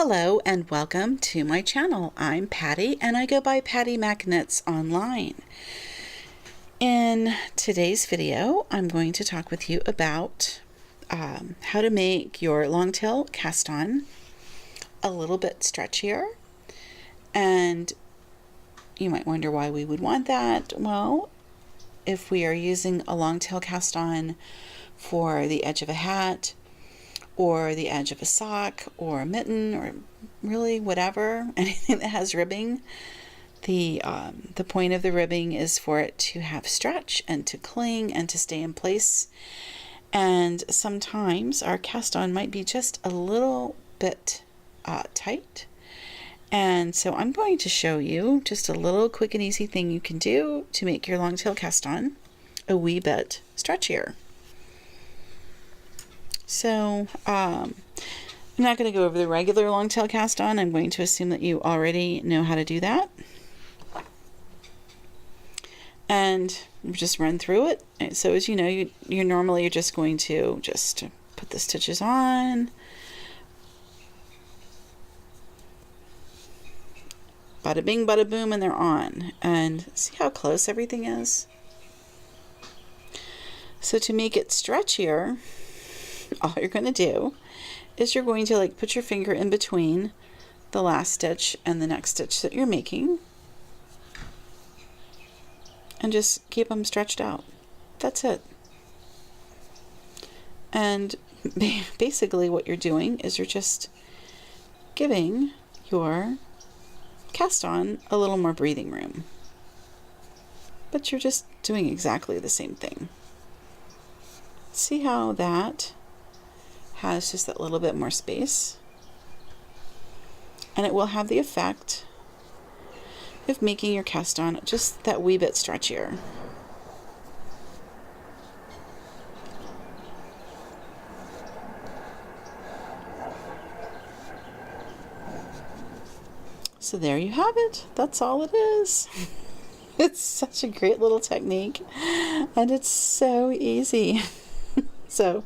Hello and welcome to my channel. I'm Patty and I go by Patty Mac Knits online. In today's video, I'm going to talk with you about how to make your long tail cast on a little bit stretchier. And you might wonder why we would want that. Well, if we are using a long tail cast on for the edge of a hat, or the edge of a sock or a mitten, or really whatever, anything that has ribbing, the point of the ribbing is for it to have stretch and to cling and to stay in place. And sometimes our cast on might be just a little bit tight. And so I'm going to show you just a little quick and easy thing you can do to make your long tail cast on a wee bit stretchier. So I'm not going to go over the regular long tail cast on. I'm going to assume that you already know how to do that. And just run through it. And so as you know, you're normally just going to just put the stitches on. Bada bing, bada boom, and they're on. And see how close everything is? So to make it stretchier, all you're going to do is you're going to put your finger in between the last stitch and the next stitch that you're making and just keep them stretched out. That's it. And basically what you're doing is you're just giving your cast on a little more breathing room, but you're just doing exactly the same thing. See how that has just that little bit more space, and it will have the effect of making your cast on just that wee bit stretchier. So there you have it. That's all it is. It's such a great little technique, and it's so easy. So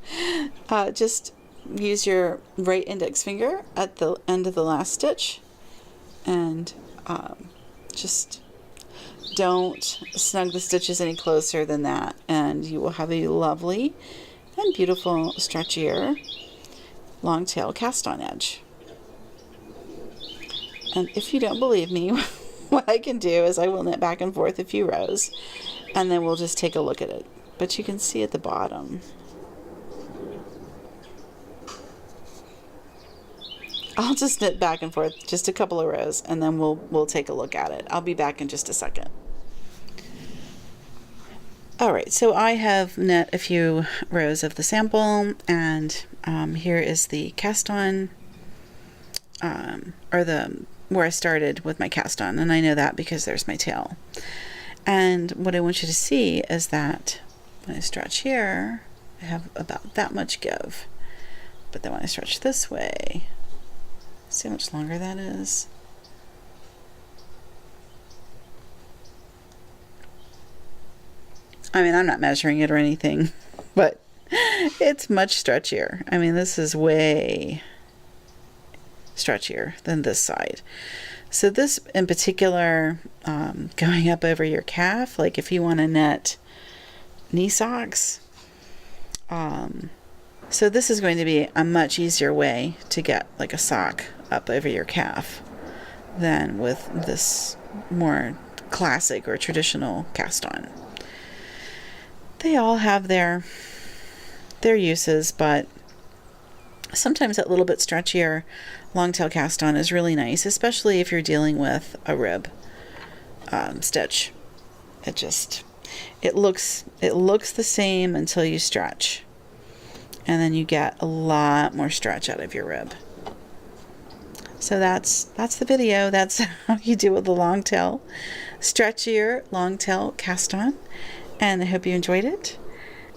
just use your right index finger at the end of the last stitch, and just don't snug the stitches any closer than that, and you will have a lovely and beautiful stretchier long tail cast on edge. And if you don't believe me, what I can do is I will knit back and forth a few rows, and then we'll just take a look at it. But you can see at the bottom, I'll just knit back and forth just a couple of rows, and then we'll take a look at it. I'll be back in just a second. Alright, so I have knit a few rows of the sample, and here is the cast on, where I started with my cast on, and I know that because there's my tail. And what I want you to see is that when I stretch here, I have about that much give, but then when I stretch this way, see how much longer that is? I mean, I'm not measuring it or anything, but it's much stretchier. I mean, this is way stretchier than this side. So this in particular, going up over your calf, like if you want to knit knee socks, so this is going to be a much easier way to get like a sock up over your calf than with this more classic or traditional cast on. They all have their uses, but sometimes that little bit stretchier long tail cast on is really nice, especially if you're dealing with a rib stitch. It looks the same until you stretch, and then you get a lot more stretch out of your rib. So that's the video. That's how you do with the long tail, stretchier long tail cast on. And I hope you enjoyed it,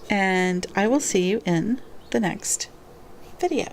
and I will see you in the next video.